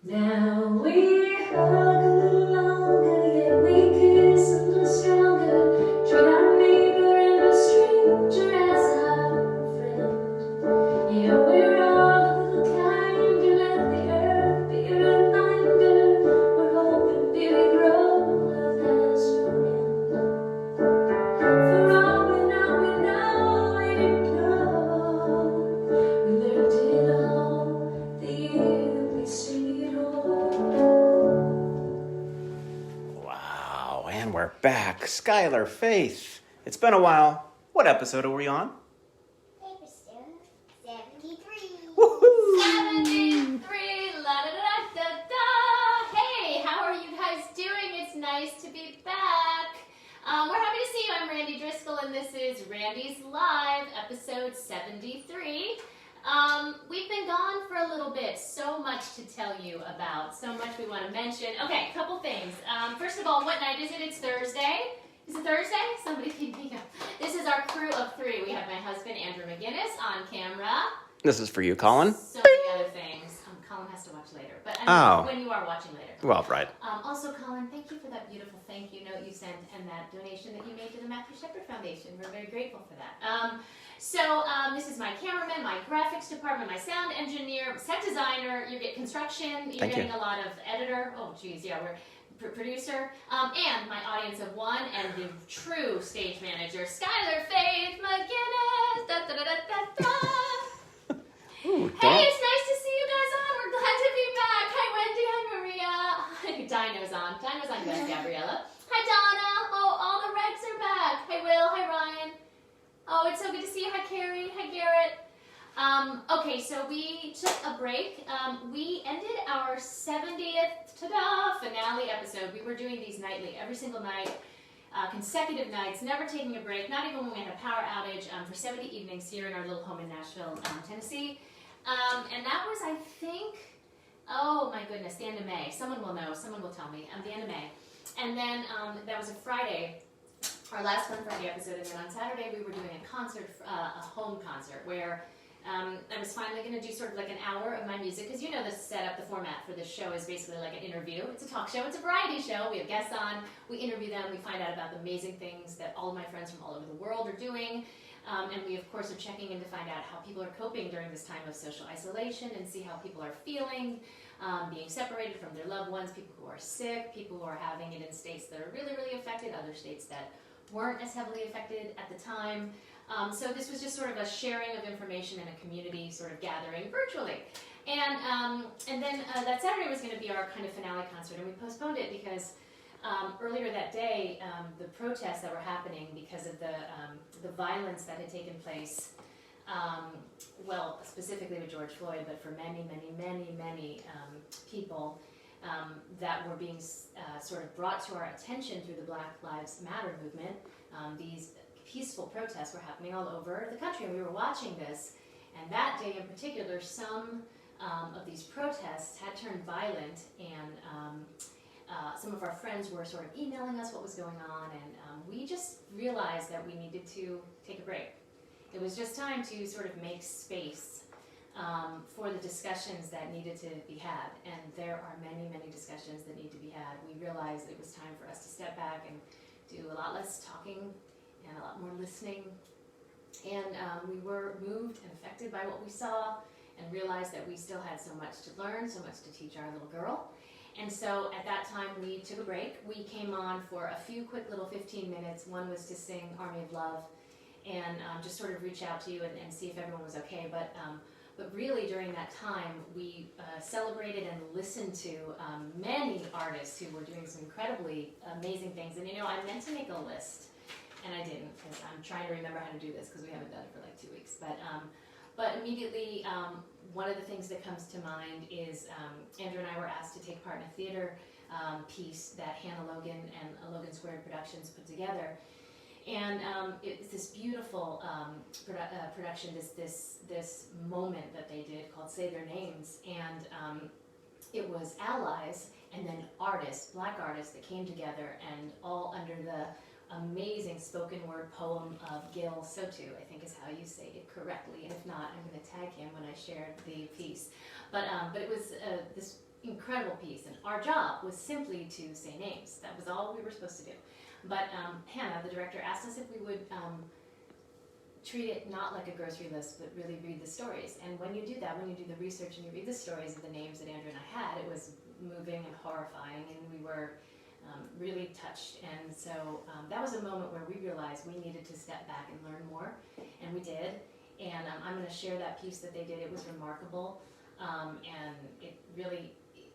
Now we hug a little longer, yeah, we kiss a little stronger, treat our neighbor and a stranger as our friend. Yeah, we're all a little kinder, let the earth be a reminder, we're hoping baby grow, love has no end. For all we know, we didn't know, we learned it all the year that we stayed home. Wow, and we're back. Skylar, Faith, it's been a while. What episode are we on? Episode 73. Woohoo! 73, la da da da da. Hey, how are you guys doing? It's nice to be back. We're happy to see you. I'm Randi Driscoll, and this is Randi's Live, episode 73. We've been gone for a little bit. So much to tell you about. So much we want to mention. Okay, a couple things. First of all, what night is it? It's Thursday. Is it Thursday? Somebody keep me up. This is our crew of three. We have my husband, Andrew McGinnis, on camera. This is for you, Colin. So many other things. Colin has to watch later. But I mean, when you are watching later. Well, right. Also, Colin, thank you for that beautiful thank you note you sent and that donation that you made to the Matthew Shepard Foundation. We're very grateful for that. This is my cameraman, my graphics department, my sound engineer, set designer. You get construction. You're getting a lot of editor. Oh, geez, yeah, we're producer, and my audience of one, and the true stage manager, Skylar Faith McGinnis. Da, da, da, da, da, da. Ooh, Hey, it's nice to see you guys on. We're glad to be back. Hi, Wendy. Hi, Maria. Dino's on. Dino's on, guys. Gabriella. Hi, Donna. Oh, all the Rex are back. Hi, Will. Hi, Ryan. Oh, it's so good to see you. Hi, Carrie. Hi, Garrett. Okay, so we took a break. We ended our 70th finale episode. We were doing these nightly, every single night, consecutive nights, never taking a break, not even when we had a power outage, for 70 evenings here in our little home in Nashville, Tennessee. And that was, I think, oh my goodness, the end of May. Someone will know. Someone will tell me. The end of May. And then that was a Friday, our last Fun Friday episode. And then on Saturday, we were doing a concert, a home concert, where I was finally going to do sort of like an hour of my music, because you know the setup, the format for this show is basically like an interview. It's a talk show, it's a variety show. We have guests on, we interview them, we find out about the amazing things that all of my friends from all over the world are doing. And we, of course, are checking in to find out how people are coping during this time of social isolation and see how people are feeling, being separated from their loved ones, people who are sick, people who are having it in states that are really, really affected, other states that weren't as heavily affected at the time. So this was just sort of a sharing of information and a community sort of gathering virtually. And then that Saturday was going to be our kind of finale concert, and we postponed it because earlier that day, the protests that were happening because of the violence that had taken place, well, specifically with George Floyd, but for many, many, many, many people that were being sort of brought to our attention through the Black Lives Matter movement. These peaceful protests were happening all over the country, and we were watching this. And that day in particular, some of these protests had turned violent, and some of our friends were sort of emailing us what was going on, and we just realized that we needed to take a break. It was just time to sort of make space for the discussions that needed to be had, and there are many, many discussions that need to be had. We realized it was time for us to step back and do a lot less talking and a lot more listening, and we were moved and affected by what we saw, and realized that we still had so much to learn, so much to teach our little girl. And so at that time we took a break. We came on for a few quick little 15 minutes. One was to sing Army of Love and just sort of reach out to you and see if everyone was okay. But really during that time we celebrated and listened to many artists who were doing some incredibly amazing things. And you know, I meant to make a list and I didn't, because I'm trying to remember how to do this because we haven't done it for like 2 weeks. But immediately, one of the things that comes to mind is Andrew and I were asked to take part in a theater piece that Hannah Logan and Logan Squared Productions put together. And it's this beautiful production, this moment that they did called Say Their Names. And it was allies and then artists, Black artists that came together, and all under the amazing spoken word poem of Gil Sotu, I think is how you say it correctly, and if not, I'm going to tag him when I share the piece. But it was this incredible piece, and our job was simply to say names. That was all we were supposed to do. But Hannah, the director, asked us if we would treat it not like a grocery list, but really read the stories. And when you do that, when you do the research and you read the stories of the names that Andrew and I had, it was moving and horrifying, and we were really touched. And so that was a moment where we realized we needed to step back and learn more, and we did. And I'm going to share that piece that they did. It was remarkable, and it really,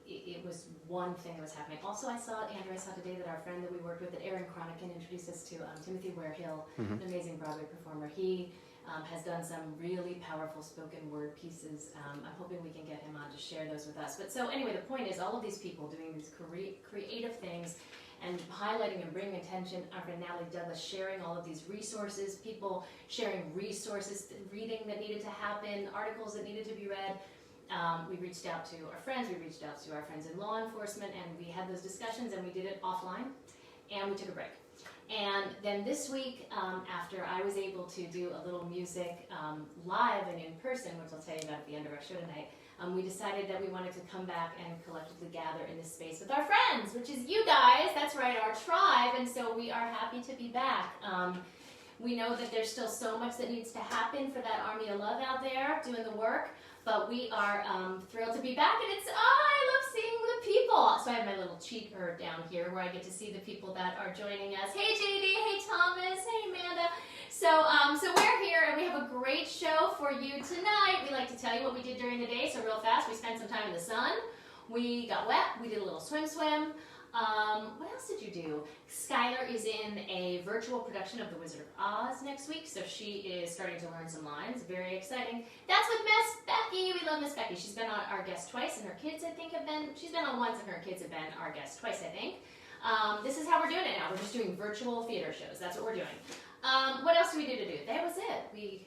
it was one thing that was happening. Also, I saw today that our friend that we worked with at Aaron Chronican introduced us to Timothy Warehill, an amazing Broadway performer. He has done some really powerful spoken word pieces. I'm hoping we can get him on to share those with us. But so anyway, the point is all of these people doing these creative things and highlighting and bringing attention. Our friend Natalie Douglas sharing all of these resources, people sharing resources, reading that needed to happen, articles that needed to be read. We reached out to our friends, we reached out to our friends in law enforcement, and we had those discussions, and we did it offline, and we took a break. And then this week, after I was able to do a little music live and in person, which I'll tell you about at the end of our show tonight, we decided that we wanted to come back and collectively gather in this space with our friends, which is you guys. That's right, our tribe, and so we are happy to be back. We know that there's still so much that needs to happen for that army of love out there doing the work, but we are thrilled to be back, and it's, I love seeing the people. So I have my little cheat down here where I get to see the people that are joining us. Hey JD, hey Thomas, hey Amanda. So we're here, and we have a great show for you tonight. We like to tell you what we did during the day, so real fast, we spent some time in the sun. We got wet, we did a little swim. What else did you do? Skylar is in a virtual production of The Wizard of Oz next week, so she is starting to learn some lines. Very exciting. That's with Miss Becky. We love Miss Becky. She's been on our guest twice, and her kids, I think, she's been on once, and her kids have been our guest twice, I think. This is how we're doing it now. We're just doing virtual theater shows. That's what we're doing. What else do we do to do? That was it.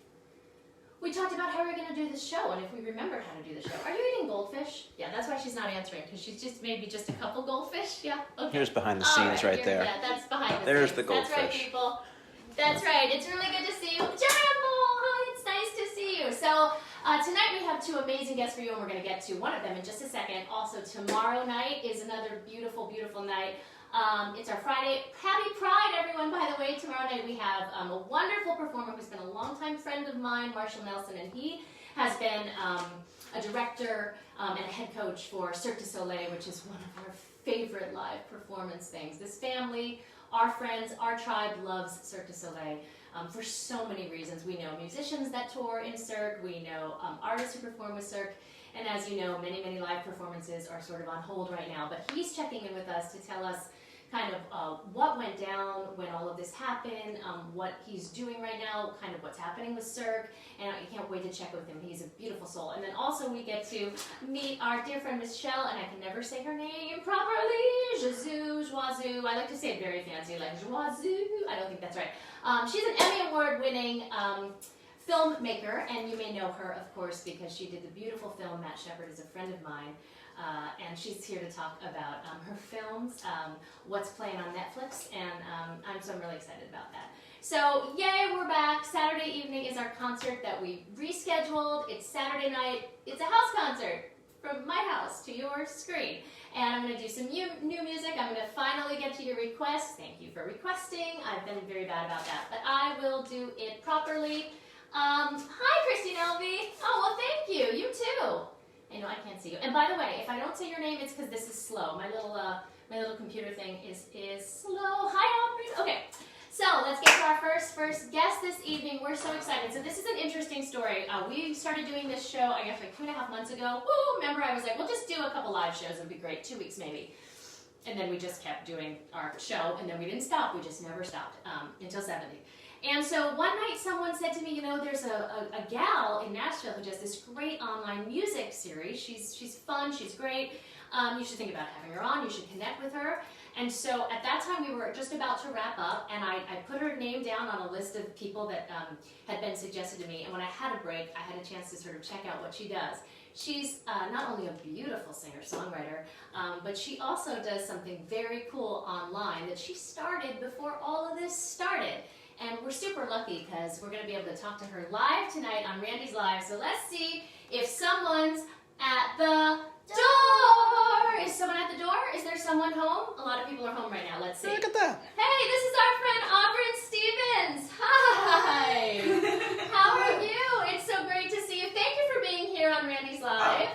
We talked about how we were going to do this show, and if we remembered how to do the show. Are you eating goldfish? Yeah, that's why she's not answering, because she's just maybe just a couple goldfish. Yeah. Okay. Here's behind the scenes right there. Yeah, that's behind the scenes. There's the goldfish. That's right, people. That's right. It's really good to see you. Jamble! Hi, it's nice to see you. So tonight we have two amazing guests for you, and we're going to get to one of them in just a second. Also, tomorrow night is another beautiful, beautiful night. It's our Friday. Happy Pride, everyone, by the way. Tomorrow night we have a wonderful performer who's been a longtime friend of mine, Marshall Nelson, and he has been a director and a head coach for Cirque du Soleil, which is one of our favorite live performance things. This family, our friends, our tribe loves Cirque du Soleil for so many reasons. We know musicians that tour in Cirque. We know artists who perform with Cirque. And as you know, many, many live performances are sort of on hold right now. But he's checking in with us to tell us kind of what went down when all of this happened, what he's doing right now, kind of what's happening with Cirque, and I can't wait to check with him. He's a beautiful soul. And then also we get to meet our dear friend Michelle, and I can never say her name properly, Joazou. I like to say it very fancy, like Joazou. I don't think that's right. She's an Emmy Award-winning filmmaker, and you may know her, of course, because she did the beautiful film Matt Shepard is a friend of mine. And she's here to talk about her films, what's playing on Netflix, and I'm really excited about that. So, yay, we're back. Saturday evening is our concert that we rescheduled. It's Saturday night. It's a house concert from my house to your screen. And I'm going to do some new music. I'm going to finally get to your requests. Thank you for requesting. I've been very bad about that, but I will do it properly. Hi, Christine Elvie. Oh, well, thank you. You too. I know I can't see you. And by the way, if I don't say your name, it's because this is slow. My little computer thing is slow. Hi, Aubryn. Okay, so let's get to our first guest this evening. We're so excited. So this is an interesting story. We started doing this show, I guess, like 2.5 months ago. Woo! Remember, I was like, we'll just do a couple live shows. It'll be great. 2 weeks maybe. And then we just kept doing our show, and then we didn't stop. We just never stopped until 70. And so one night someone said to me, you know, there's a gal in Nashville who does this great online music series. She's fun, she's great. You should think about having her on, you should connect with her. And so at that time we were just about to wrap up, and I put her name down on a list of people that had been suggested to me. And when I had a break, I had a chance to sort of check out what she does. She's not only a beautiful singer-songwriter, but she also does something very cool online that she started before all of this started. And we're super lucky because we're going to be able to talk to her live tonight on Randy's Live. So let's see if someone's at the door. Is someone at the door? Is there someone home? A lot of people are home right now. Let's see. Look at that. Hey, this is our friend Aubryn Stevens. Hi. How are you? It's so great to see you. Thank you for being here on Randy's Live.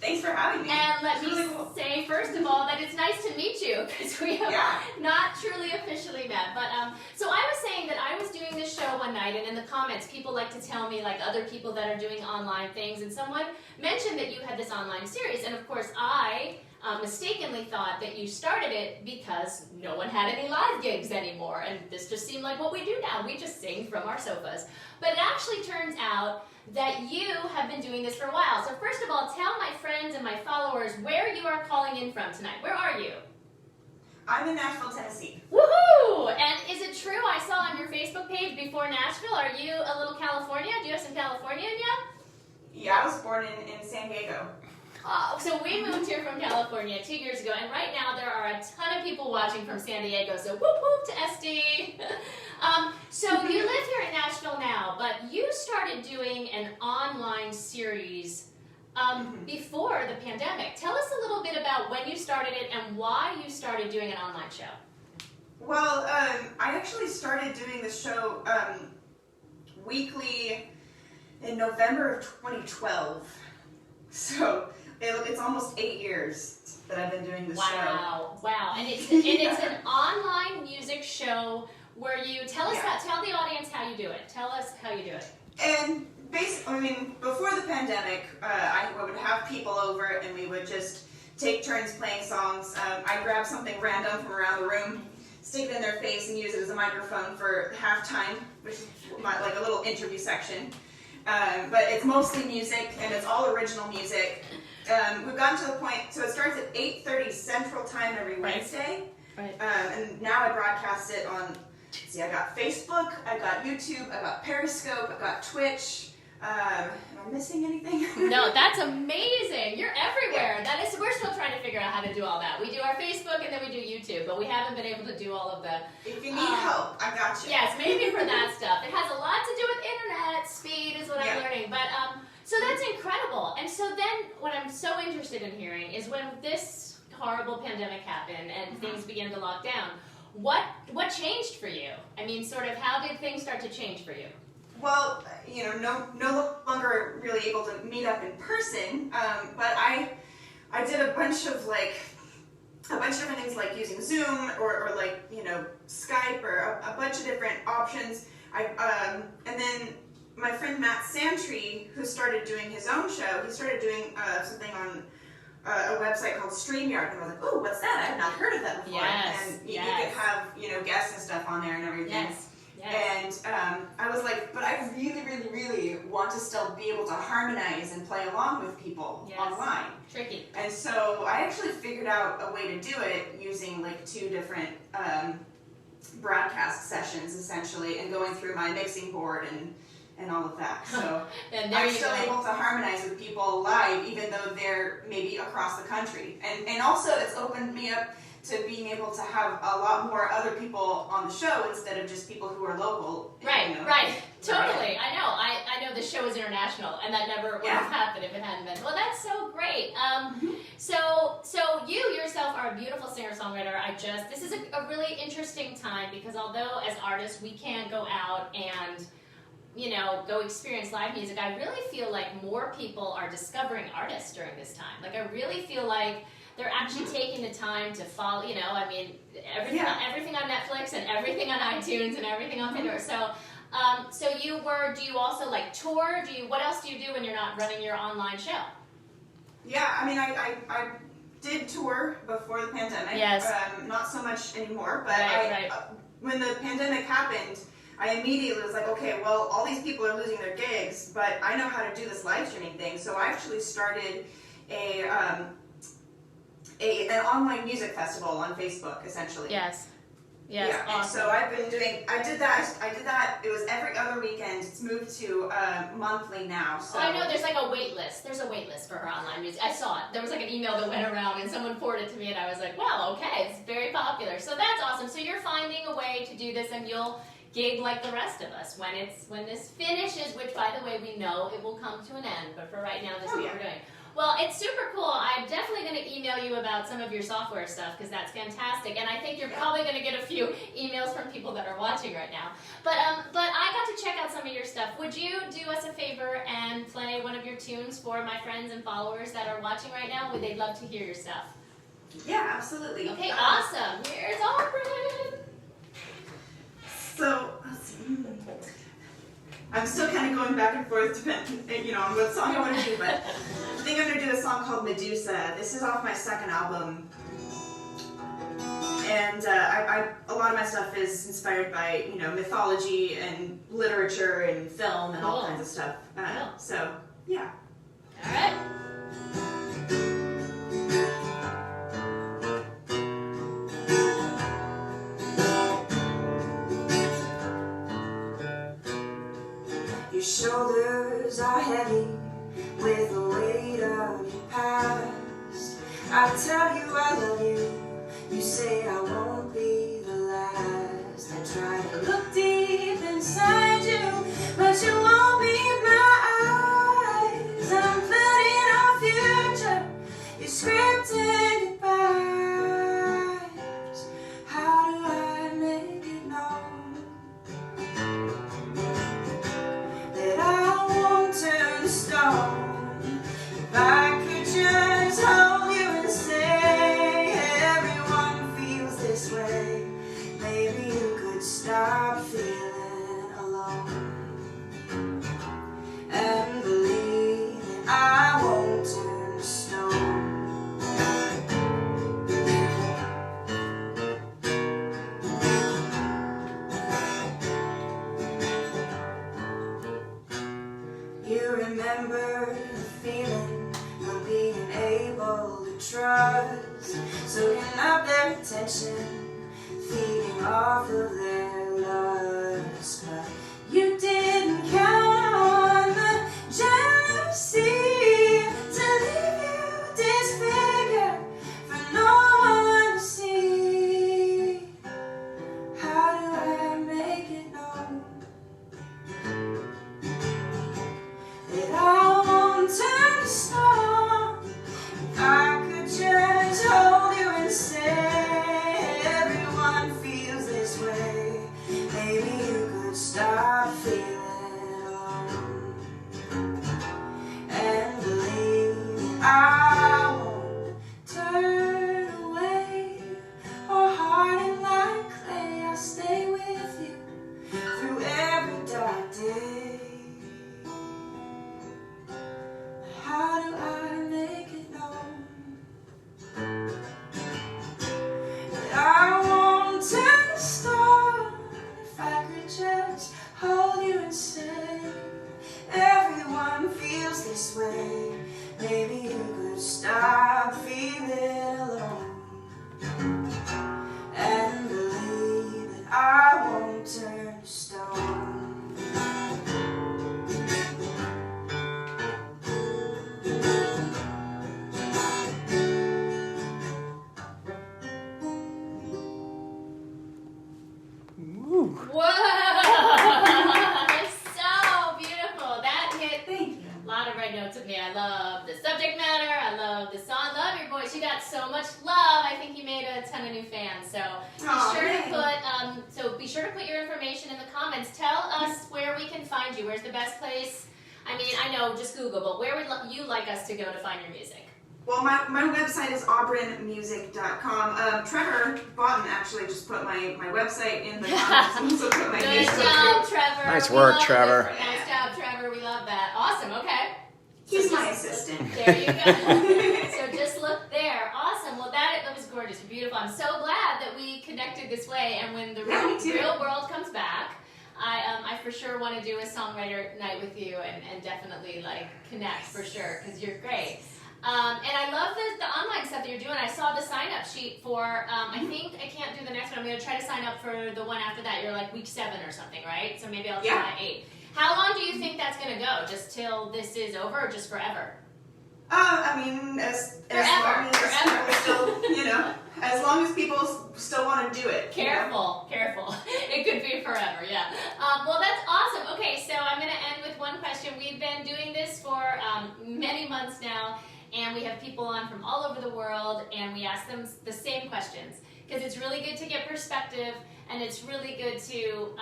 Thanks for having me. And let It's me really cool. say, first of all, that it's nice to meet you because we have not truly officially met. But so I was saying that I was doing this show one night, and in the comments, people like to tell me, like other people that are doing online things, and someone mentioned that you had this online series, and of course I mistakenly thought that you started it because no one had any live gigs anymore, and this just seemed like what we do now. We just sing from our sofas. But it actually turns out that you have been doing this for a while. So first of all, tell my friends and my followers where you are calling in from tonight. Where are you? I'm in Nashville, Tennessee. Woohoo! And is it true, I saw on your Facebook page before Nashville, are you a little California? Do you have some California in you? Yeah, I was born in San Diego. So we moved here from California 2 years ago, and right now there are a ton of people watching from San Diego, so whoop whoop to SD. So you live here in Nashville now, but you started doing an online series before the pandemic. Tell us a little bit about when you started it and why you started doing an online show. Well, I actually started doing the show weekly in November of 2012. So it's almost 8 years that I've been doing this show. Wow. And it's an online music show where you tell the audience how you do it. Tell us how you do it. And basically, I mean, before the pandemic, I would have people over and we would just take turns playing songs. I'd grab something random from around the room, stick it in their face and use it as a microphone for halftime, which is like a little interview section. But it's mostly music, and it's all original music. We've gotten to the point, so it starts at 8:30 Central Time every Wednesday. Right. And now I broadcast it on, I got Facebook, I got YouTube, I got Periscope, I got Twitch. Am I missing anything? No, that's amazing. You're everywhere. We're still trying to figure out how to do all that. We do our Facebook and then we do YouTube, but we haven't been able to do all of the... If you need help, I got you. Yes, maybe for that stuff. It has a lot to do with internet speed is what I'm learning. But so that's incredible. And so then what I'm so interested in hearing is when this horrible pandemic happened and things began to lock down, what changed for you? I mean, sort of how did things start to change for you? Well, no longer really able to meet up in person, but I did a bunch of different things like using Zoom or like, Skype or a bunch of different options. And then my friend Matt Santry, who started doing his own show, he started doing something on a website called StreamYard, and I was like, oh, what's that? I have not heard of that before. And you could have, guests and stuff on there and everything. Yes. And I was like, but I really, really, really want to still be able to harmonize and play along with people online. Tricky. And so I actually figured out a way to do it using like 2 different broadcast sessions, essentially, and going through my mixing board and all of that. So I'm still able to harmonize with people live, even though they're maybe across the country. And also it's opened me up to being able to have a lot more other people on the show instead of just people who are local. Right. Totally. I know. I know the show is international, and that never would have happened if it hadn't been. Well, that's so great. So you yourself are a beautiful singer-songwriter. This is a really interesting time because although as artists we can't go out and go experience live music, I really feel like more people are discovering artists during this time. Like I really feel like they're actually taking the time to follow, everything on Netflix and everything on iTunes and everything on Pandora. So, do you also like tour? What else do you do when you're not running your online show? Yeah, I mean, I did tour before the pandemic. Yes. Not so much anymore, but when the pandemic happened, I immediately was like, okay, well, all these people are losing their gigs, but I know how to do this live streaming thing. So I actually started an online music festival on Facebook, essentially. Yes. Yes, yeah. awesome. And so I did that. It was every other weekend. It's moved to monthly now. So I know there's like a wait list. There's a wait list for her online music. I saw it. There was like an email that went around and someone forwarded it to me and I was like, well, okay, it's very popular. So that's awesome. So you're finding a way to do this and you'll gig like the rest of us when this finishes, which by the way we know it will come to an end, but for right now this is what we're doing. Well, it's super cool. I'm definitely going to email you about some of your software stuff because that's fantastic. And I think you're probably going to get a few emails from people that are watching right now. But I got to check out some of your stuff. Would you do us a favor and play one of your tunes for my friends and followers that are watching right now? Would they love to hear your stuff? yeah, absolutely. Okay, awesome. Here's Aubryn. So let's see. I'm still kind of going back and forth, depending, on what song I want to do, but I think I'm going to do a song called Medusa. This is off my second album, and a lot of my stuff is inspired by, mythology and literature and film and all kinds of stuff. So, yeah. All right. Your shoulders are heavy with the weight of your past. I tell you I love you, you say I won't be the last. I try to look deep inside you, but you won't meet my eyes. I'm planning our future, you're scripted goodbyes. How do I make it known that I won't turn to stone? If I could just hold you and say everyone feels this way, maybe you could stop feeling alone and believe that I won't turn to stone. You remember the feeling of being able to trust, soaking up their attention, feeding off of their lust. But you didn't count on the jealousy to leave you disfigured for no one to see. How do I make it known that I won't turn to stone? If I could just hold you and say everyone feels this way, maybe you could stop feeling alone and believe that I won't turn away or harden like clay. I'll stay with you through every dark day. How do I make it known that I won't turn to stone? If I could just hold you and say everyone feels this way, maybe you could stop feeling alone and believe that I won't turn to stone. Woo. Whoa! So beautiful. That hit Thank you. a lot of red notes with me. I love the subject matter. I love the song. Love your voice. You got so much love. I think you made a ton of new fans. So be sure to put your information in the comments. Tell us where we can find you. Where's the best place? I mean, I know, just Google, but where would you like us to go to find your music? Well, my website is aubrinmusic.com. Trevor Boughton actually just put my website in the comments. Also put my Good Facebook job, group. Trevor. Nice We work, love it. Trevor. Nice job, Trevor. We love that. Awesome. Okay. He's So my just- assistant. There you go. So just look there. Awesome. Well, that was gorgeous. Beautiful. I'm so glad that we connected this way. And when the Yeah, me too. real world comes back, I for sure want to do a songwriter night with you and definitely like connect for sure because you're great. And I love the online stuff that you're doing. I saw the sign-up sheet for, I think I can't do the next one. I'm going to try to sign up for the one after that. You're like week 7 or something, right? So maybe I'll try 8. How long do you think that's going to go? Just till this is over or just forever? I mean, as long as people still, you know, as long as people still want to do it. Careful. It could be forever, yeah. Well, that's awesome. Okay, so I'm going to end with one question. We've been doing this for many months now, and we have people on from all over the world, and we ask them the same questions because it's really good to get perspective, and it's really good to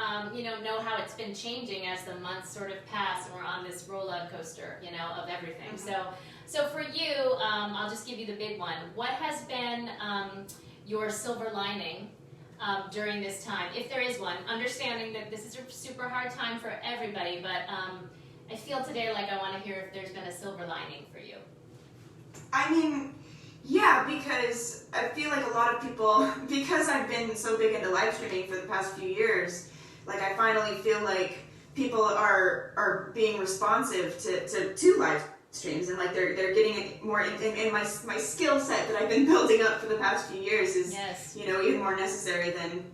know how it's been changing as the months sort of pass, and we're on this roller coaster, of everything. So for you, I'll just give you the big one. What has been your silver lining during this time, if there is one? Understanding that this is a super hard time for everybody, but I feel today like I want to hear if there's been a silver lining for you. I mean, yeah, because I feel like a lot of people, because I've been so big into live streaming for the past few years, like I finally feel like people are being responsive to live streams, and like they're getting it more in my skill set that I've been building up for the past few years is even more necessary than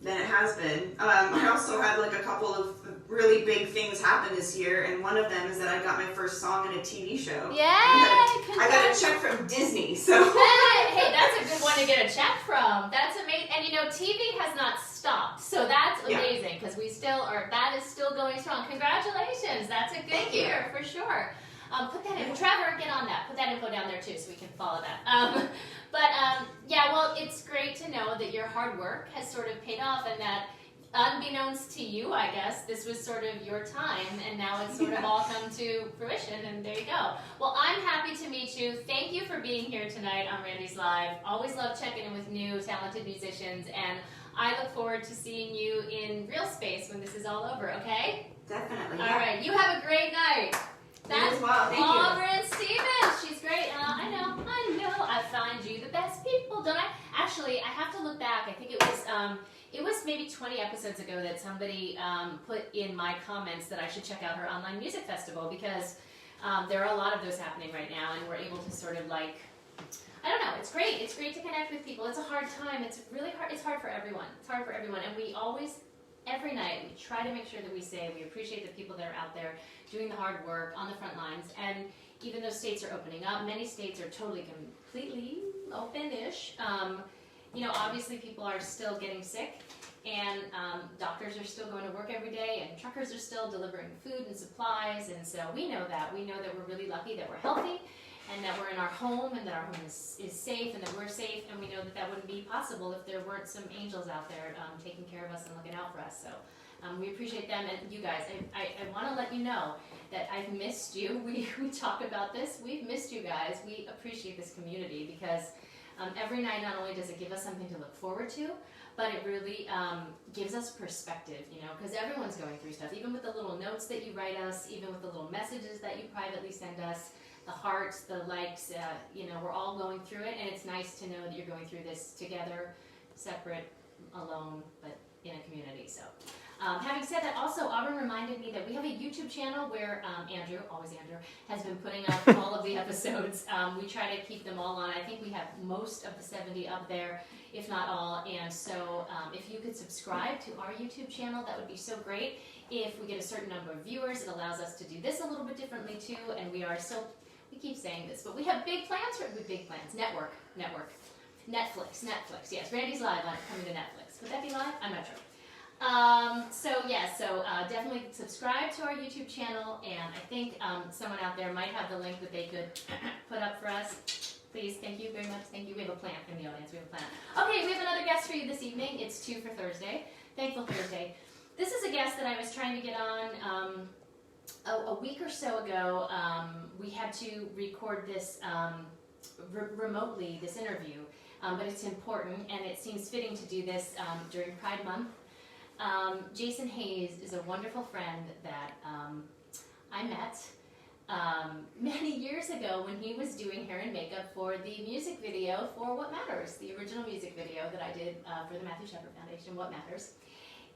it has been. I also had like a couple of really big things happen this year, and one of them is that I got my first song in a TV show. Yay! I got a check from Disney, so. Hey, that's a good one to get a check from. That's amazing. And TV has not stopped, so that's amazing because we still are. That is still going strong. Congratulations! That's a good year for sure. Put that in. Trevor, get on that. Put that info down there too so we can follow that. Well, it's great to know that your hard work has sort of paid off and that unbeknownst to you, I guess, this was sort of your time and now it's sort of all come to fruition and there you go. Well, I'm happy to meet you. Thank you for being here tonight on Randi's Live. Always love checking in with new talented musicians and I look forward to seeing you in real space when this is all over, okay? Definitely. All right, you have a great night. That's Aubryn Stevens. She's great. I know. I find you the best people, don't I? Actually, I have to look back. I think it was maybe 20 episodes ago that somebody put in my comments that I should check out her online music festival because there are a lot of those happening right now, and we're able to sort of like, I don't know. It's great. It's great to connect with people. It's a hard time. It's really hard. It's hard for everyone. And we always. Every night, we try to make sure that we say we appreciate the people that are out there doing the hard work on the front lines. And even though states are opening up, many states are totally, completely open-ish. Obviously people are still getting sick, and doctors are still going to work every day, and truckers are still delivering food and supplies. And so we know that. We know that we're really lucky that we're healthy, and that we're in our home, and that our home is safe, and that we're safe, and we know that wouldn't be possible if there weren't some angels out there taking care of us and looking out for us. So we appreciate them, and you guys, I want to let you know that I've missed you. We talk about this. We've missed you guys. We appreciate this community because every night not only does it give us something to look forward to, but it really gives us perspective, because everyone's going through stuff, even with the little notes that you write us, even with the little messages that you privately send us, the hearts, the likes, we're all going through it, and it's nice to know that you're going through this together, separate, alone, but in a community. So, having said that, also, Aubryn reminded me that we have a YouTube channel where Andrew, always Andrew, has been putting up all of the episodes. We try to keep them all on. I think we have most of the 70 up there, if not all, and so if you could subscribe to our YouTube channel, that would be so great. If we get a certain number of viewers, it allows us to do this a little bit differently too, and we keep saying this, but we have big plans. Network. Netflix. Yes, Randi's Live coming to Netflix. Would that be live? I'm not sure. So definitely subscribe to our YouTube channel, and I think someone out there might have the link that they could put up for us. Please, thank you very much. Thank you. We have a plan in the audience. We have a plan. Okay, we have another guest for you this evening. It's 2 for Thursday. Thankful Thursday. This is a guest that I was trying to get on a week or so ago. We had to record this remotely, this interview, but it's important, and it seems fitting to do this during Pride Month. Jason Hayes is a wonderful friend that I met many years ago when he was doing hair and makeup for the music video for What Matters, the original music video that I did for the Matthew Shepard Foundation, What Matters.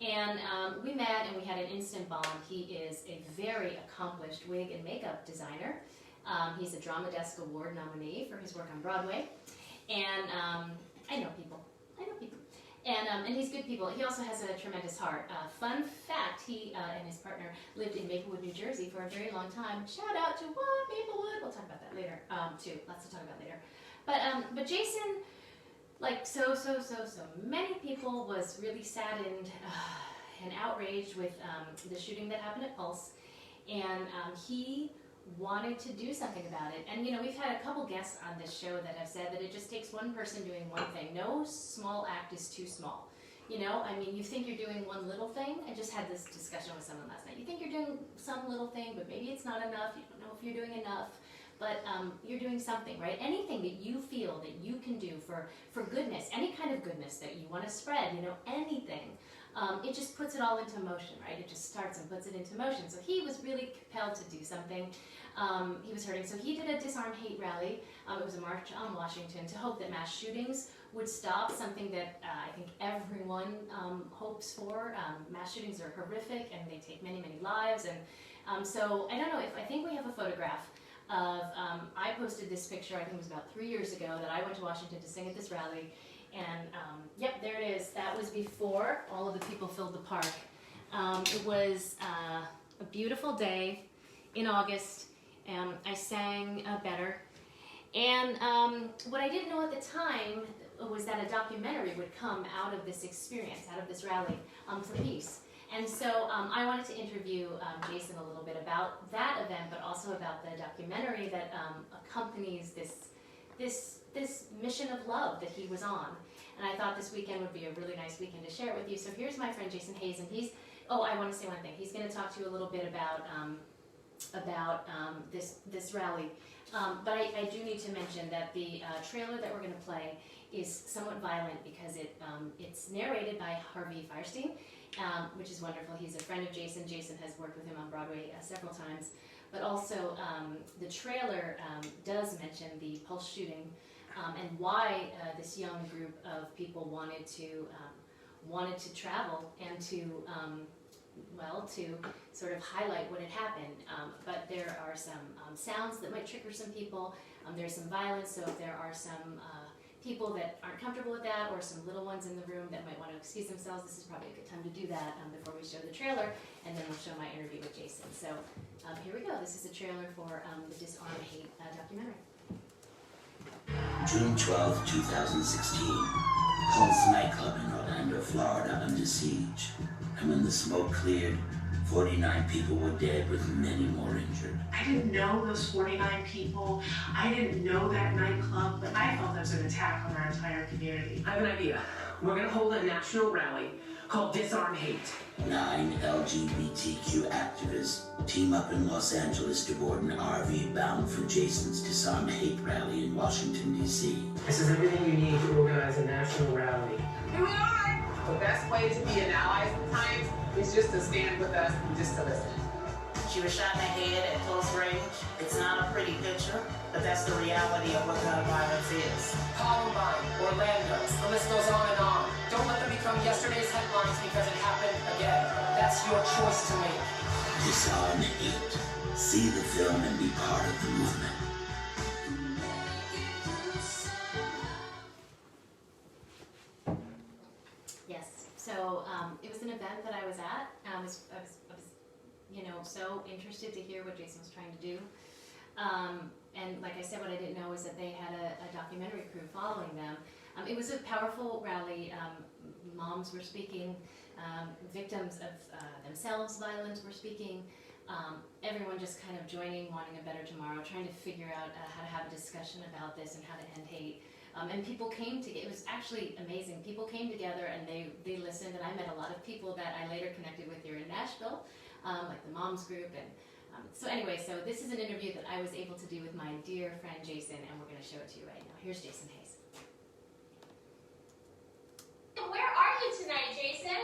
And we met and we had an instant bond. He is a very accomplished wig and makeup designer. He's a Drama Desk Award nominee for his work on Broadway. And I know people. And he's good people. He also has a tremendous heart. Fun fact, he and his partner lived in Maplewood, New Jersey for a very long time. Shout out to Maplewood. We'll talk about that later, too. Lots to talk about later. But Jason, like so many people, was really saddened and outraged with the shooting that happened at Pulse. And he wanted to do something about it. And, we've had a couple guests on this show that have said that it just takes one person doing one thing. No small act is too small. You think you're doing one little thing. I just had this discussion with someone last night. You think you're doing some little thing, but maybe it's not enough. You don't know if you're doing enough. But you're doing something, right? Anything that you feel that you can do for goodness, any kind of goodness that you want to spread, anything. It just puts it all into motion, right? It just starts and puts it into motion. So he was really compelled to do something. He was hurting. So he did a Disarm Hate rally. It was a march on Washington to hope that mass shootings would stop, something that I think everyone hopes for. Mass shootings are horrific and they take many, many lives. And so I don't know, I think we have a photograph of, I posted this picture, I think it was about 3 years ago, that I went to Washington to sing at this rally. And yep, there it is. That was before all of the people filled the park. It was a beautiful day in August. I sang Better. And what I didn't know at the time was that a documentary would come out of this experience, out of this rally for peace. And so I wanted to interview Jason a little bit about that event, but also about the documentary that accompanies this mission of love that he was on. And I thought this weekend would be a really nice weekend to share it with you. So here's my friend Jason Hayes, and I want to say one thing. He's going to talk to you a little bit about this rally. But I do need to mention that the trailer that we're going to play is somewhat violent because it's narrated by Harvey Fierstein, which is wonderful. He's a friend of Jason. Jason has worked with him on Broadway several times. But also, the trailer does mention the Pulse shooting and why this young group of people wanted to travel and to sort of highlight what had happened. But there are some sounds that might trigger some people. There's some violence, so if there are some people that aren't comfortable with that, or some little ones in the room that might want to excuse themselves, this is probably a good time to do that before we show the trailer, and then we'll show my interview with Jason. So here we go. This is a trailer for the Disarm Hate documentary. June 12, 2016. Pulse nightclub in Orlando, Florida under siege. And when the smoke cleared, 49 people were dead with many more injured. I didn't know those 49 people. I didn't know that nightclub, but I felt there was an attack on our entire community. I have an idea. We're going to hold a national rally called Disarm Hate. 9 LGBTQ activists team up in Los Angeles to board an RV bound for Jason's Disarm Hate rally in Washington, D.C. This is everything you need to organize a national rally. Here we are! The best way to be an ally sometimes is just to stand with us and just to listen. She was shot in the head at close range. It's not a pretty picture, but that's the reality of what gun violence is. Columbine, Orlando, the list goes on and on. Don't let them become yesterday's headlines because it happened again. That's your choice to make. Disarm Hate. See the film and be part of the movement. Yes. So it was an event that I was at. I was so interested to hear what Jason was trying to do. And like I said, what I didn't know was that they had a documentary crew following them. It was a powerful rally. Moms were speaking. Victims of themselves violence were speaking. Everyone just kind of joining, wanting a better tomorrow, trying to figure out how to have a discussion about this and how to end hate. And people came together. It was actually amazing. People came together and they listened, and I met a lot of people that I later connected with here in Nashville, like the Moms group. And so anyway, so this is an interview that I was able to do with my dear friend Jason, and we're going to show it to you right now. Here's Jason Hayes. Where are you tonight, Jason?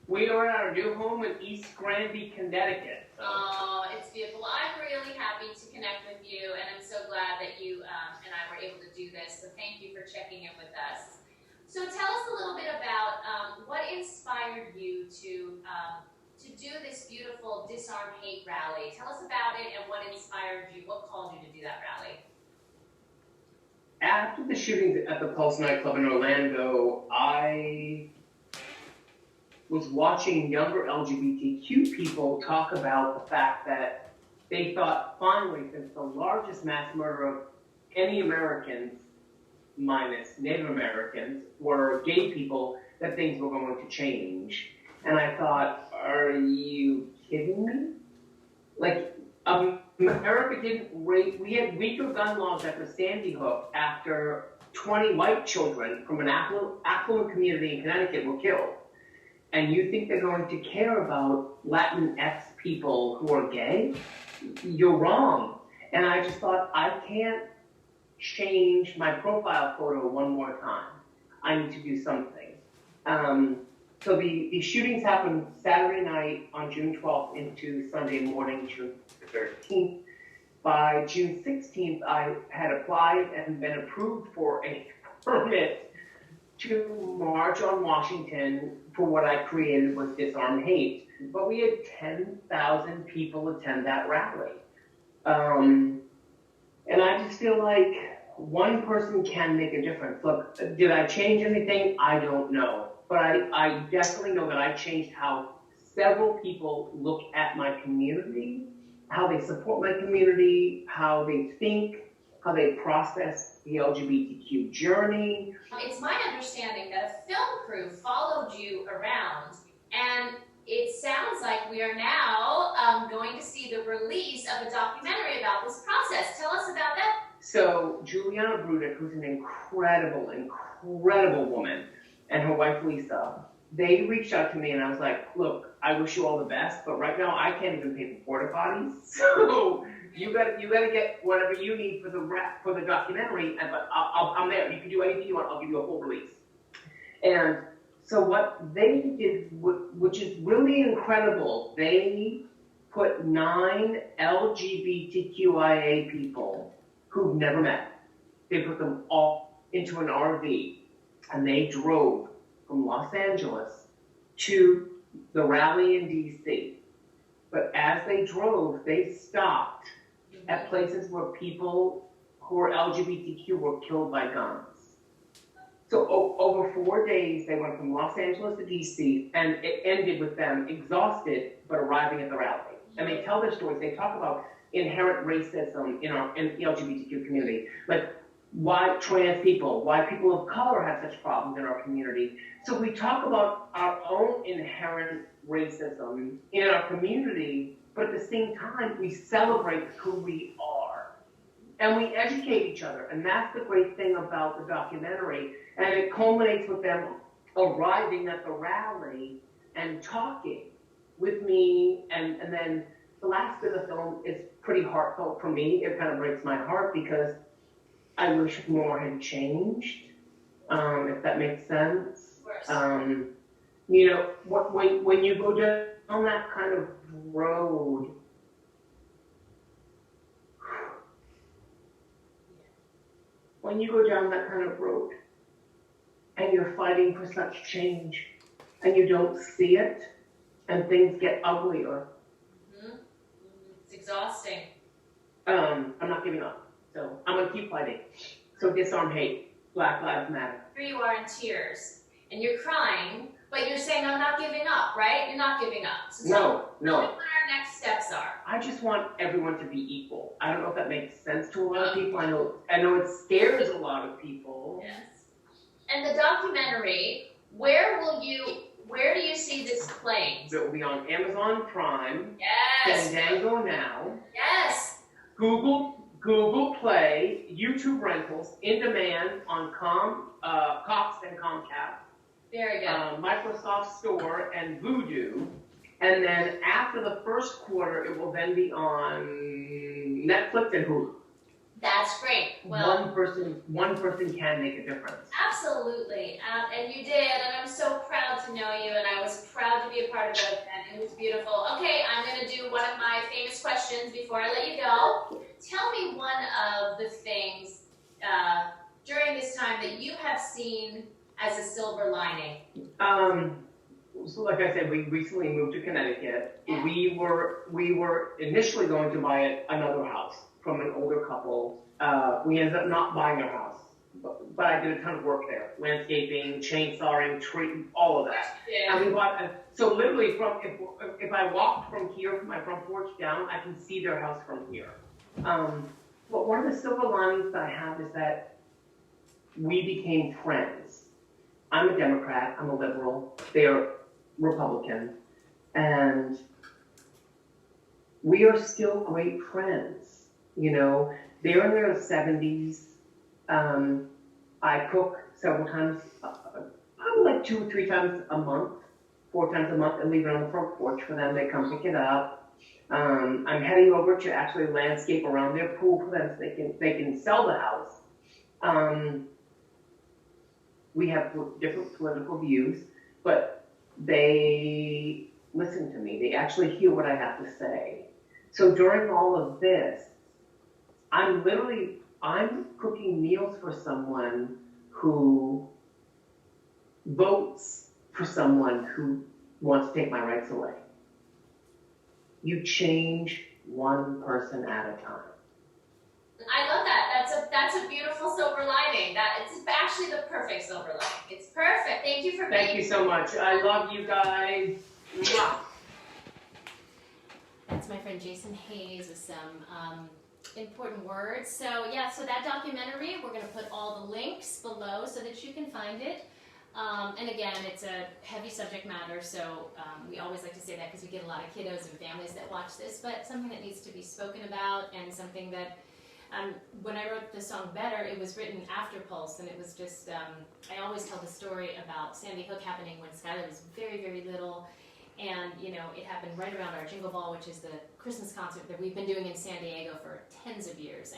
We are at our new home in East Granby, Connecticut. Oh, it's beautiful. I'm really happy to connect with you, and I'm so glad that you and I were able to do this. So thank you for checking in with us. So tell us a little bit about what inspired you to to do this beautiful Disarm Hate rally. Tell us about it and what inspired you, what called you to do that rally? After the shootings at the Pulse nightclub in Orlando, I was watching younger LGBTQ people talk about the fact that they thought finally, since the largest mass murder of any Americans, minus Native Americans, were gay people, that things were going to change. And I thought, are you kidding me? Like, America didn't rate, we had weaker gun laws after Sandy Hook, after 20 white children from an affluent community in Connecticut were killed. And you think they're going to care about Latinx people who are gay? You're wrong. And I just thought, I can't change my profile photo one more time. I need to do something. So the shootings happened Saturday night on June 12th into Sunday morning, June 13th. By June 16th, I had applied and been approved for a permit to march on Washington for what I created was Disarm Hate. But we had 10,000 people attend that rally. And I just feel like one person can make a difference. Look, did I change anything? I don't know. But I definitely know that I changed how several people look at my community, how they support my community, how they think, how they process the LGBTQ journey. It's my understanding that a film crew followed you around, and it sounds like we are now going to see the release of a documentary about this process. Tell us about that. So Juliana Brudick, who's an incredible woman, and her wife Lisa, they reached out to me and I was like, look, I wish you all the best, but right now I can't even pay for porta potties. So you gotta get whatever you need for the documentary, and but I'm there. You can do anything you want. I'll give you a full release. And so what they did, which is really incredible, they put 9 LGBTQIA people who've never met. They put them all into an RV, and they drove from Los Angeles to the rally in DC. But as they drove, they stopped at places where people who were LGBTQ were killed by guns. So over 4 days, they went from Los Angeles to DC, and it ended with them exhausted, but arriving at the rally. And they tell their stories. They talk about inherent racism in the LGBTQ community, like why trans people, why people of color have such problems in our community. So we talk about our own inherent racism in our community, but at the same time, we celebrate who we are. And we educate each other. And that's the great thing about the documentary. And it culminates with them arriving at the rally and talking with me. And then the last bit of the film is pretty heartfelt for me. It kind of breaks my heart because I wish more had changed, if that makes sense. You know, when you go down that kind of road, and you're fighting for such change, and you don't see it, and things get uglier. It's exhausting. I'm not giving up. So I'm going to keep fighting. So Disarm Hate. Black Lives Matter. Here you are in tears, and you're crying, but you're saying, I'm not giving up, right? You're not giving up. So tell me what our next steps are. I just want everyone to be equal. I don't know if that makes sense to a lot of people. I know it scares a lot of people. Yes. And the documentary, where do you see this playing? It will be on Amazon Prime. Yes. Fandango Now. Yes. Google Play, YouTube rentals, in demand on Cox and Comcast. Very good. Microsoft Store and Vudu. And then after the first quarter, it will then be on Netflix and Hulu. That's great. Well, one person can make a difference. Absolutely. And you did, and I'm so proud to know you, and I was proud to be a part of that event. It was beautiful. Okay, I'm going to do one of my famous questions before I let you go. Tell me one of the things during this time that you have seen as a silver lining. So like I said, we recently moved to Connecticut. Yeah. We were initially going to buy another house from an older couple. We ended up not buying our house, but I did a ton of work there: landscaping, chainsawing, tree, all of that. Yeah. And we bought. So literally, if I walked from here, from my front porch down, I can see their house from here. But one of the silver linings that I have is that we became friends. I'm a Democrat. I'm a liberal. They're Republican, and we are still great friends. You know, they're in their 70s. I cook several times, probably like 2 or 3 times a month, 4 times a month, and leave it on the front porch for them. They come pick it up. I'm heading over to actually landscape around their pool for them so they can sell the house. We have different political views, but they listen to me. They actually hear what I have to say. So during all of this, I'm cooking meals for someone who votes for someone who wants to take my rights away. You change one person at a time. I love that. That's a beautiful silver lining. It's actually the perfect silver lining. It's perfect. Thank you for being. Thank you so much. I love you guys. Mwah. That's my friend Jason Hayes with some important words. So yeah, so that documentary, we're going to put all the links below so that you can find it. And again, it's a heavy subject matter, so we always like to say that because we get a lot of kiddos and families that watch this, but something that needs to be spoken about and something that when I wrote the song Better, it was written after Pulse, and it was just, I always tell the story about Sandy Hook happening when Skylar was very, very little, and, you know, it happened right around our Jingle Ball, which is the Christmas concert that we've been doing in San Diego for tens of years,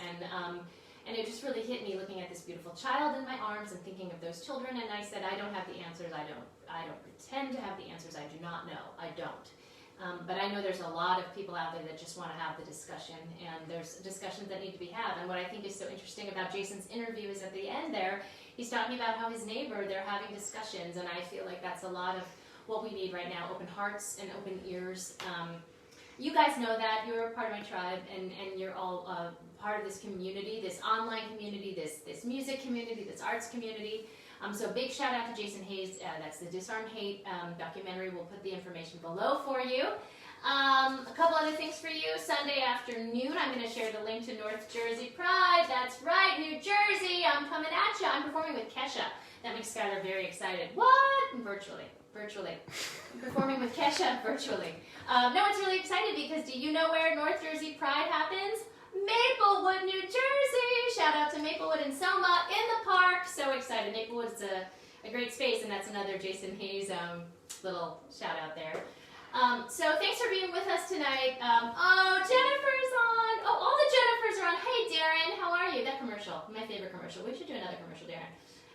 and it just really hit me looking at this beautiful child in my arms and thinking of those children, and I said, I don't have the answers, I don't pretend to have the answers, I do not know, I don't. But I know there's a lot of people out there that just want to have the discussion, and there's discussions that need to be had. And what I think is so interesting about Jason's interview is at the end there, he's talking about how his neighbor, they're having discussions, and I feel like that's a lot of what we need right now, open hearts and open ears. You guys know that, you're a part of my tribe, and you're all part of this community, this online community, this music community, this arts community. So big shout out to Jason Hayes. That's the Disarm Hate documentary. We'll put the information below for you. A couple other things for you. Sunday afternoon, I'm going to share the link to North Jersey Pride. That's right, New Jersey. I'm coming at you. I'm performing with Kesha. That makes Skylar very excited. What? Virtually. Performing with Kesha virtually. No, it's really excited because do you know where North Jersey Pride happens? Maplewood, New Jersey. Shout out to Maplewood and Selma in the park. So excited. Maplewood's a great space, and that's another Jason Hayes little shout out there. So thanks for being with us tonight. Jennifer's on. Oh, all the Jennifers are on. Hey, Darren, how are you? That commercial, my favorite commercial. We should do another commercial, Darren.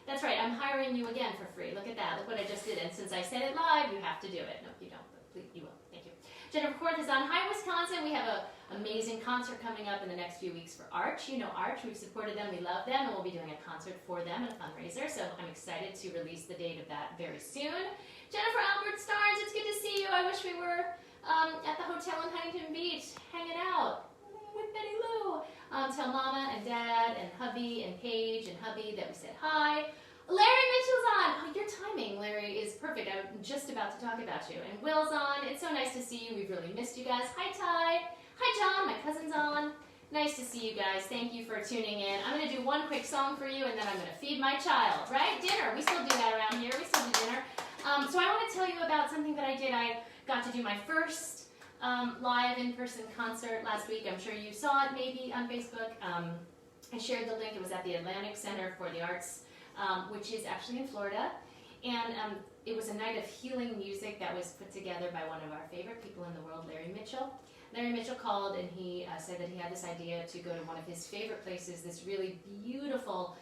That's right. I'm hiring you again for free. Look at that. Look what I just did. And since I said it live, you have to do it. No, you don't, but please, you will. Thank you. Jennifer Korth is on. Hi, Wisconsin. We have an amazing concert coming up in the next few weeks for Arch. You know Arch. We've supported them. We love them. And we'll be doing a concert for them and a fundraiser. So I'm excited to release the date of that very soon. Jennifer Albert Starnes, it's good to see you. I wish we were at the hotel in Huntington Beach hanging out with Betty Lou. Tell Mama and Dad and Hubby and Paige and Hubby that we said hi. Larry Mitchell's on. Oh, your timing, Larry, is perfect. I'm just about to talk about you. And Will's on. It's so nice to see you. We've really missed you guys. Hi, Ty. Hi, John. My cousin's on. Nice to see you guys. Thank you for tuning in. I'm going to do one quick song for you, and then I'm going to feed my child, right? Dinner. We still do that around here. We still do dinner. So I want to tell you about something that I did. I got to do my first live in-person concert last week. I'm sure you saw it maybe on Facebook. I shared the link. It was at the Atlantic Center for the Arts, which is actually in Florida. And it was a night of healing music that was put together by one of our favorite people in the world, Larry Mitchell. Larry Mitchell called and he said that he had this idea to go to one of his favorite places, this really beautiful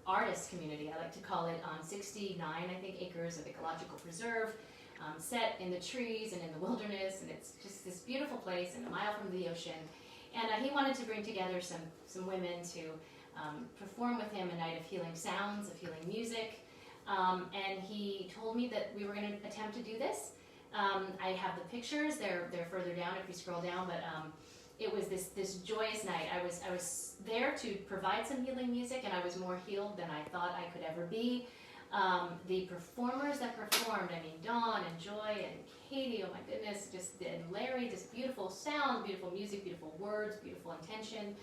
artist community, I like to call it, on 69, I think, acres of ecological preserve, set in the trees and in the wilderness, and it's just this beautiful place and a mile from the ocean. And he wanted to bring together some women to perform with him a night of healing sounds, of healing music. and he told me that we were going to attempt to do this. I have the pictures. They're further down if you scroll down, but it was this joyous night. I was there to provide some healing music, and I was more healed than I thought I could ever be. The performers that performed, I mean, Dawn and Joy and Katie, oh my goodness, and Larry, just beautiful sound, beautiful music, beautiful words, beautiful intention.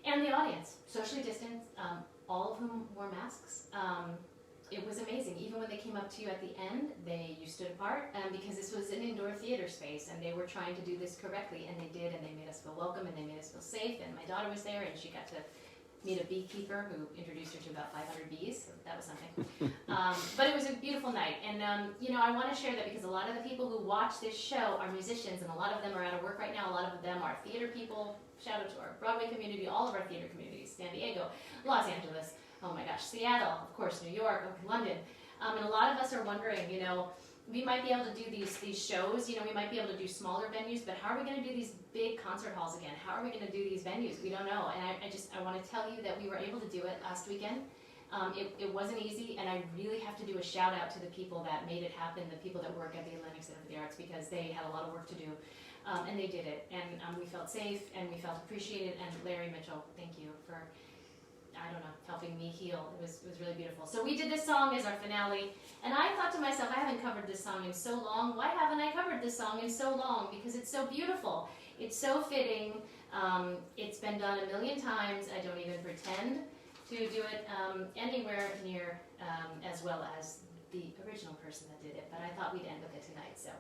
And the audience, socially distanced, all of whom wore masks. It was amazing. Even when they came up to you at the end, you stood apart because this was an indoor theater space, and they were trying to do this correctly, and they did, and they made us feel welcome, and they made us feel safe. And my daughter was there, and she got to meet a beekeeper who introduced her to about 500 bees, so that was something. But it was a beautiful night, and I want to share that because a lot of the people who watch this show are musicians, and a lot of them are out of work right now. A lot of them are theater people. Shout out to our Broadway community, all of our theater communities, San Diego, Los Angeles, oh my gosh, Seattle, of course, New York, London. And a lot of us are wondering, we might be able to do these shows, we might be able to do smaller venues, but how are we going to do these big concert halls again? How are we going to do these venues? We don't know. And I want to tell you that we were able to do it last weekend. It wasn't easy, and I really have to do a shout out to the people that made it happen, the people that work at the Atlantic Center for the Arts, because they had a lot of work to do. And they did it, and we felt safe, and we felt appreciated, and Larry Mitchell, thank you for, helping me heal. It was really beautiful. So we did this song as our finale, and I thought to myself, I haven't covered this song in so long. Why haven't I covered this song in so long? Because it's so beautiful. It's so fitting. It's been done a million times. I don't even pretend to do it anywhere near as well as the original person that did it, but I thought we'd end with it tonight, so.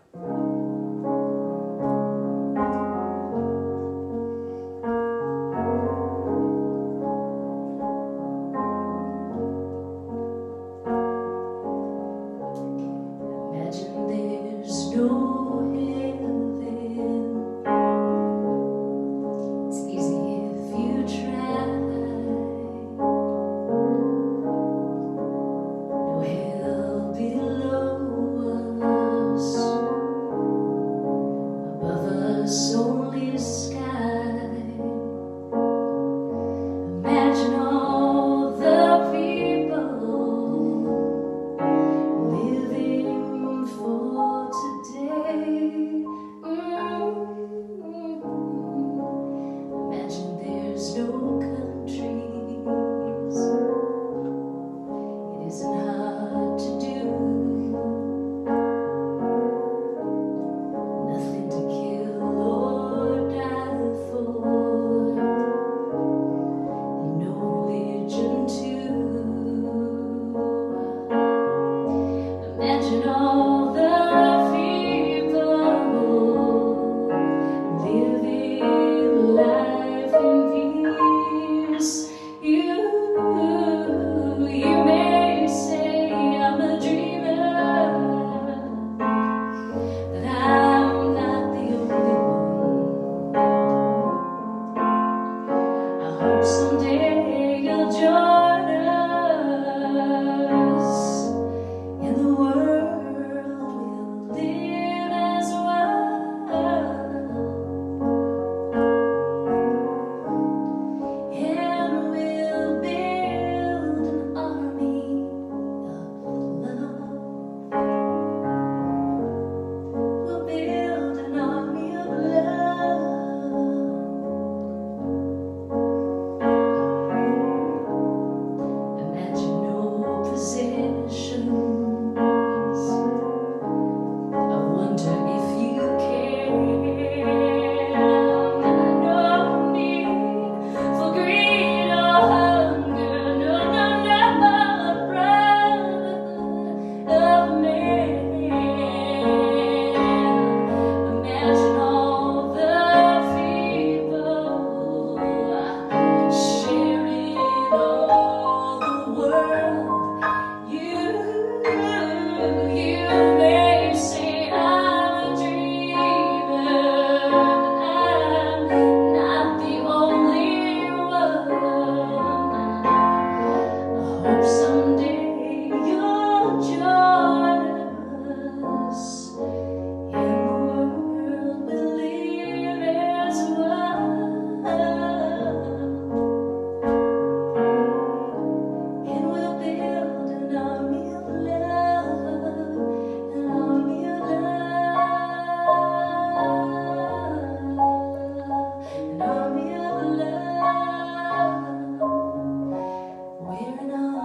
And we'll build an army.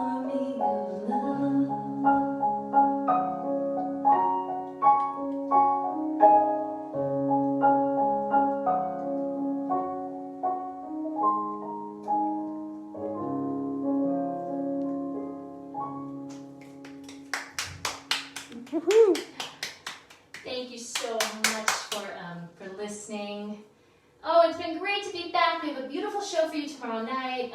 army of love. Woohoo! Thank you so much for listening. Oh, it's been great to be back. We have a beautiful show for you tomorrow night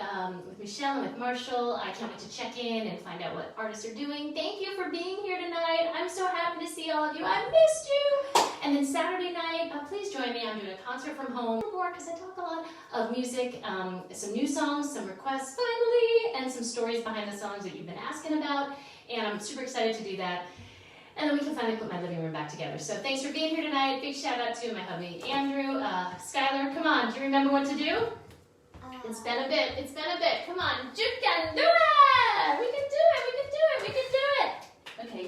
with Michelle and with Marshall. I can't wait to check in and find out what artists are doing. Thank you for being here tonight. I'm so happy to see all of you. I missed you. And then Saturday night, please join me. I'm doing a concert from home more because I talk a lot of music, some new songs, some requests finally, and some stories behind the songs that you've been asking about. And I'm super excited to do that. And then we can finally put my living room back together. So thanks for being here tonight. Big shout out to my hubby, Andrew. Skylar, come on. Do you remember what to do? It's been a bit. It's been a bit. Come on. You can do it. We can do it. We can do it. We can do it. Okay,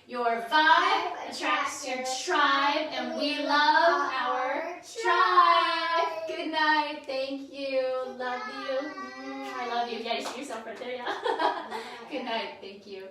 your vibe attracts your tribe, and we love our tribe. Good night. Thank you. Love you. I love you. Yeah, you see yourself right there, yeah. Good night. Thank you.